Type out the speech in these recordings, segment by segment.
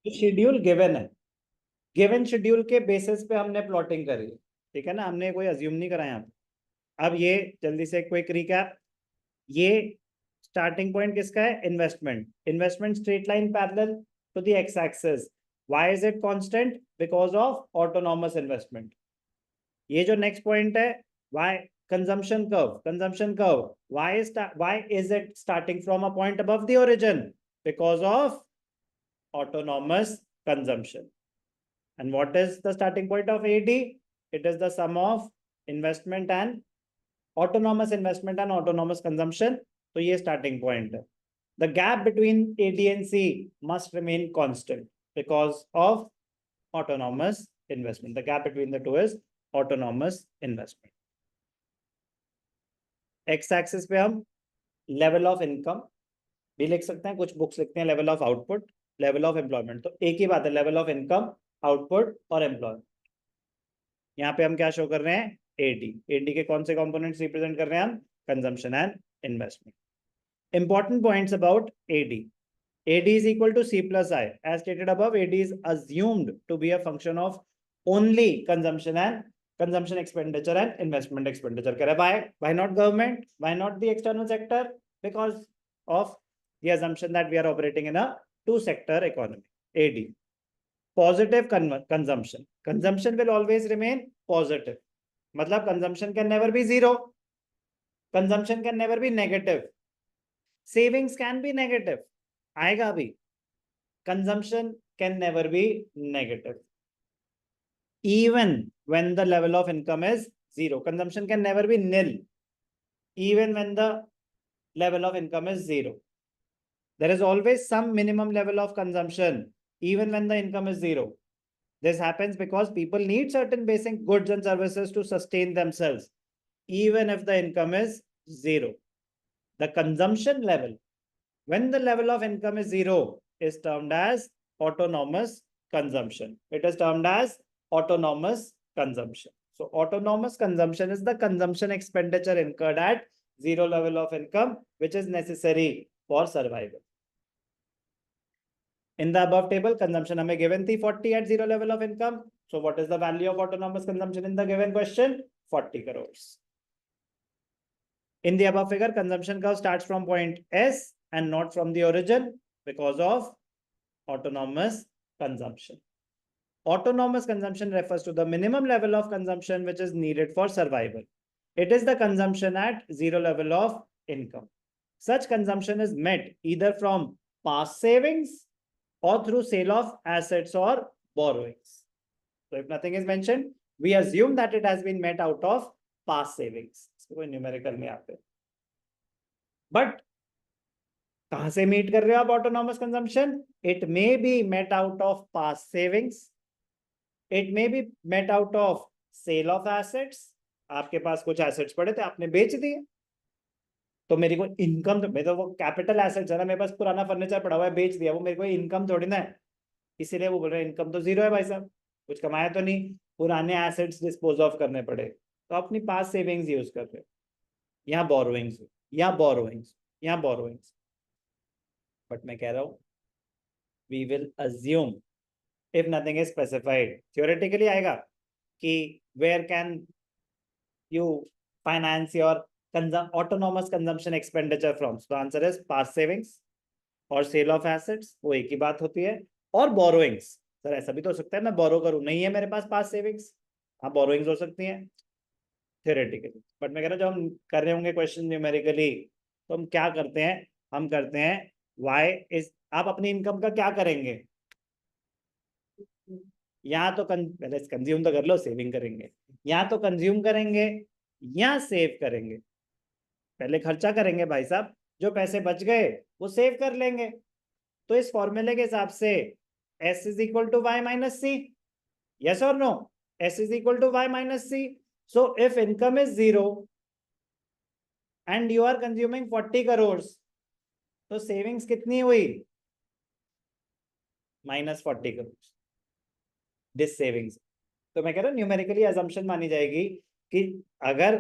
Schedule given है, given schedule के basis पे हमने प्लॉटिंग करी, ठीक है ना, हमने कोई अज्यूम नहीं करा यहाँ पे। अब ये जल्दी से क्विक रिकैप, ये स्टार्टिंग पॉइंट किसका है, investment, investment straight line parallel to the x axis, why is it constant, because of autonomous investment. ये जो नेक्स्ट पॉइंट है, why consumption curve, consumption curve, why is it starting from a point above the origin, because of autonomous consumption. And what is the starting point of AD? It is the sum of investment and autonomous investment and autonomous consumption. तो ये starting point है. The gap between AD and C must remain constant because of autonomous investment. The gap between the two is autonomous investment. X axis पे हम level of income भी लिख सकते हैं, कुछ बुक्स लिखते हैं level of output, level of employment, तो एक ही बात है, लेवल ऑफ इनकम, आउटपुट और एम्प्लॉयमेंट। यहाँ पे हम क्या शो कर रहे हैं, एडी, एडी के कौन से कंपोनेंट्स रिप्रेजेंट कर रहे हैं हम, consumption and investment. Important points about AD, AD is equal to C plus I. As stated above, AD is assumed to be a function of only consumption expenditure and investment expenditure. Why not government? Why not the external sector? Because of the assumption that we are operating in a two-sector economy. AD. Positive consumption. Consumption will always remain positive. मतलब consumption can never be zero. Consumption can never be negative. Savings can be negative. आएगा अभी, consumption can never be negative even when the level of income is zero. Consumption can never be nil even when the level of income is zero. There is always some minimum level of consumption even when the income is zero. This happens because people need certain basic goods and services to sustain themselves even if the income is zero. The consumption level, when the level of income is zero, is termed as autonomous consumption. It is termed as autonomous consumption. So autonomous consumption is the consumption expenditure incurred at zero level of income, which is necessary for survival. In the above table, consumption हमें given थी 40 at zero level of income. So what is the value of autonomous consumption in the given question? 40 crores. In the above figure, consumption curve starts from point S and not from the origin because of autonomous consumption. Autonomous consumption refers to the minimum level of consumption which is needed for survival. It is the consumption at zero level of income. Such consumption is met either from past savings or through sale of assets or borrowings. So if nothing is mentioned, we assume that it has been met out of past savings. इसको कोई numerical में आते, but कहां से meet कर रहे हो आप autonomous consumption? It may be met out of past savings, it may be met out of sale of assets. आपके पास कुछ एसेट्स पड़े थे, आपने बेच दिए, तो मेरी को इनकम, तो मैं तो वो कैपिटल एसेट्स है ना, मेरे पास पुराना फर्नीचर पड़ा हुआ है, बेच दिया, वो मेरे को इनकम थोड़ी ना है, इसीलिए वो बोल रहे हैं इनकम तो जीरो है भाई साहब, कुछ कमाया तो नहीं, पुराने एसेट्स डिस्पोज ऑफ करने पड़े, तो अपनी पास सेविंग्स यूज कर रहे हो। यहाँ बोरोइंग्स, यहाँ बोरोइंग्स, यहाँ बोरोइंग्स, बट मैं कह रहा हूँ we will assume if nothing is specified, theoretically आएगा कि where can you finance your autonomous consumption expenditure from? So the answer is past savings और सेल ऑफ एसेट्स, वो एक ही बात होती है, और बोरोइंग्स। सर ऐसा भी तो हो सकता है मैं बोरो करूं, नहीं है मेरे पास पास सेविंग्स, हाँ बोरोइंग्स हो सकती हैं थियोरेटिकली, बट मैं कह रहा हूँ जब हम कर रहे होंगे क्वेश्चन न्यूमेरिकली, तो हम क्या करते हैं, हम करते हैं वाई इज, आप अपनी इनकम का क्या करेंगे, यहाँ तो पहले कंज्यूम तो कर लो, सेविंग करेंगे, यहाँ तो कंज्यूम करेंगे, यहाँ सेव करेंगे, पहले खर्चा करेंगे भाई साहब, जो पैसे बच गए वो सेव कर लेंगे। तो इस फॉर्मूले के हिसाब से S is equal to y minus c, yes or no? S is equal to y minus c. So if income is zero and you are consuming 40 crores, तो सेविंग्स कितनी हुई, -40 crores दिस सेविंग्स। तो मैं कह रहा हूँ numerically assumption मानी जाएगी कि अगर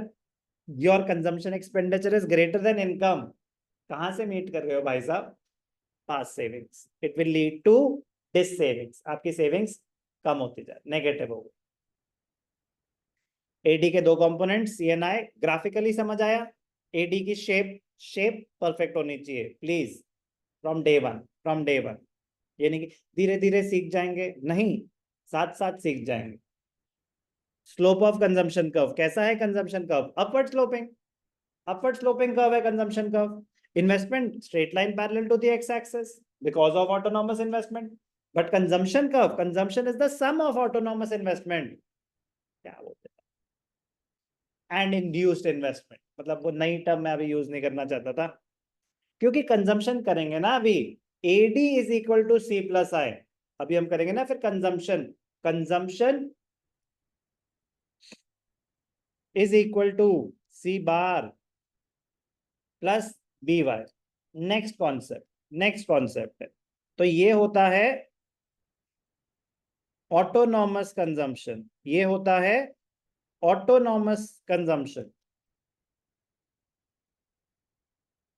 your consumption expenditure is greater than income, कहां से मीट कर रहे हो भाई साहब, past savings, it will lead to dissavings, आपकी सेविंग्स कम होती जाए, नेगेटिव होगी। एडी के दो component C and I, graphically समझ आया। एडी की शेप परफेक्ट होनी चाहिए please, from day one, from day one. ये नहीं कि धीरे धीरे सीख जाएंगे, नहीं, साथ साथ सीख जाएंगे। स्लोप ऑफ कंजम्पशन कर्व कैसा है? Consumption curve upward sloping, upward sloping curve है consumption curve. Investment straight line parallel to the x axis because of autonomous investment, but consumption curve, consumption is the sum of autonomous investment, क्या बोलते हैं, and induced investment. मतलब वो नई term मैं अभी use नहीं करना चाहता था, क्योंकि कंजम्पशन करेंगे ना अभी, AD is equal to C plus I, अभी हम करेंगे ना फिर consumption, consumption is equal to C bar plus B Y. Next concept, next concept है, तो ये होता है ऑटोनॉमस कंजम्पशन, ये होता है autonomous consumption,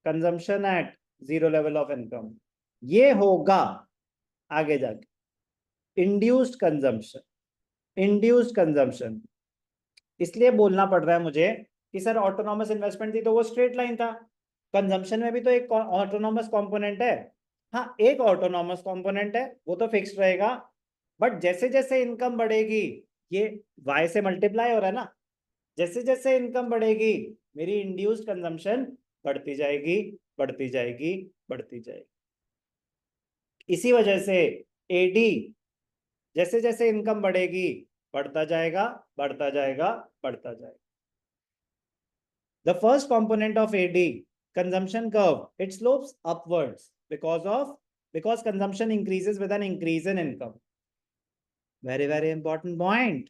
consumption at zero level of income. ये होगा आगे जाके इंड्यूस्ड कंजम्पशन, इंड्यूस्ड कंजम्पशन। इसलिए बोलना पड़ रहा है मुझे कि सर ऑटोनॉमस इन्वेस्टमेंट थी तो वो स्ट्रेट लाइन था, कंजम्पशन में भी तो एक ऑटोनॉमस कंपोनेंट है। हाँ, एक ऑटोनॉमस कंपोनेंट है, वो तो फिक्स्ड रहेगा, बट जैसे जैसे इनकम बढ़ेगी, ये y से मल्टीप्लाई हो रहा है ना, जैसे जैसे इनकम बढ़ेगी मेरी इंड्यूस्ड कंजम्पशन बढ़ती जाएगी, बढ़ती जाएगी, बढ़ती जाएगी। इसी वजह से एडी जैसे जैसे इनकम बढ़ेगी बढ़ता जाएगा, बढ़ता जाएगा, बढ़ता जाएगा। The first component of AD, consumption curve, it slopes upwards because consumption increases with an increase in income. Very, very important point.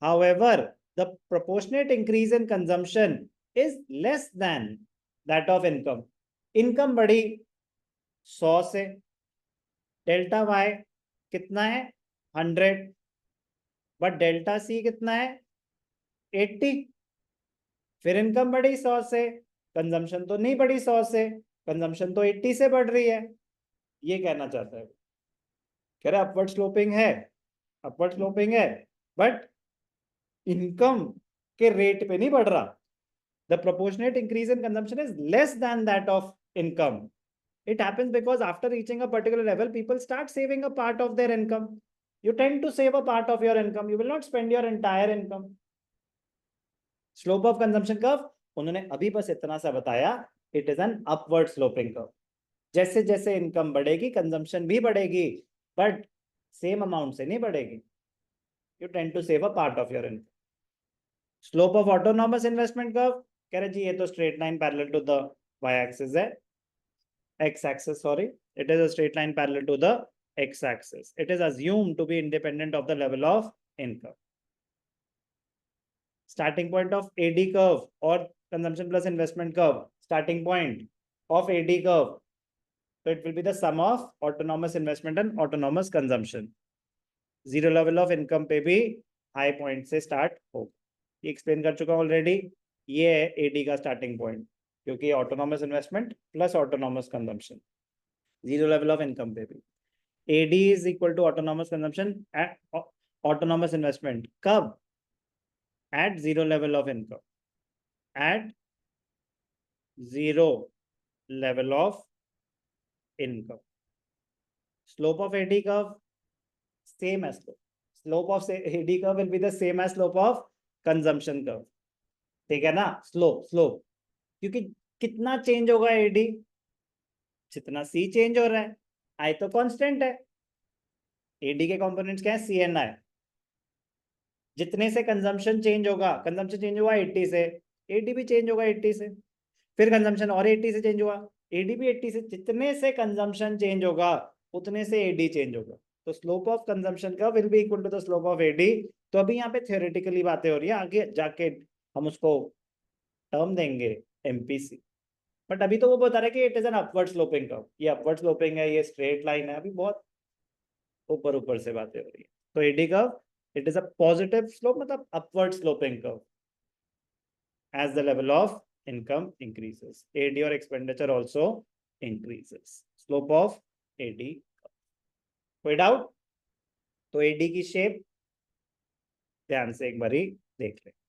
However, the proportionate increase in consumption is less than that of income. Income बढ़ी 100 से, delta y कितना है 100, but delta c कितना है 80। फिर income बढ़ी 100 से, consumption तो नहीं बढ़ी 100 से, कंजम्पशन तो 80 से बढ़ रही है। ये कहना चाहता है, कह रहा अपवर्ड स्लोपिंग है, अपवर्ड स्लोपिंग है, बट इनकम के रेट पे नहीं बढ़ रहा। The proportionate increase in consumption is less than that of income. It happens because after reaching a particular level, people start saving a part of their income. You tend to save a part of your income. You will not spend your entire income. Slope of consumption curve, उन्होंने अभी बस इतना सा बताया, it is an upward sloping curve. जैसे जैसे income बढ़ेगी consumption भी बढ़ेगी, बट सेम अमाउंट से नहीं बढ़ेगी। You tend to save a part of your income. Slope of autonomous investment curve, कह रहे जी ये तो straight line parallel to the y axis है, x axis, sorry, it is a straight line parallel to the x axis. It is assumed to be independent of the level of income. Starting point of AD curve or consumption plus investment curve, starting point of AD curve, so it will be the sum of autonomous investment and autonomous consumption. Zero level of income पे भी high point से start हो, ये explain कर चुका already। ये है AD का starting point, क्योंकि autonomous investment plus autonomous consumption, zero level of income पे भी। AD is equal to autonomous consumption at autonomous investment कब? At zero level of income, at zero level of income. Slope of AD curve same as slope. Slope of AD curve will be the same as slope of consumption curve. ठीक है ना? Slope, slope. क्योंकि कितना change होगा AD, जितना C change हो रहा है, I तो कांस्टेंट है। AD के कंपोनेंट्स क्या है? C and I। जितने से कंजम्पशन चेंज होगा, कंजम्पशन चेंज हुआ 80 से, एडी भी चेंज होगा 80 से, फिर कंजम्पशन और 80 से चेंज हुआ, एडी भी 80 से, जितने से कंजम्पशन चेंज होगा उतने से एडी चेंज होगा। तो स्लोप ऑफ कंजम्पशन का will be equal to the slope of AD. तो अभी यहाँ पे थ्योरेटिकली बातें हो रही है, आगे जाके हम उसको टर्म देंगे एमपीसी, बट अभी तो वो बता रहा है कि it is an upward sloping curve, ये अपवर्ड स्लोपिंग है, ये स्ट्रेट लाइन है, अभी बहुत ऊपर ऊपर से बातें हो रही है। तो AD curve, it is a positive slope, मतलब upward sloping curve as the level of income increases. AD or expenditure also increases. Slope of AD curve. कोई डाउट? तो एडी की शेप ध्यान से एक बारी देख ले।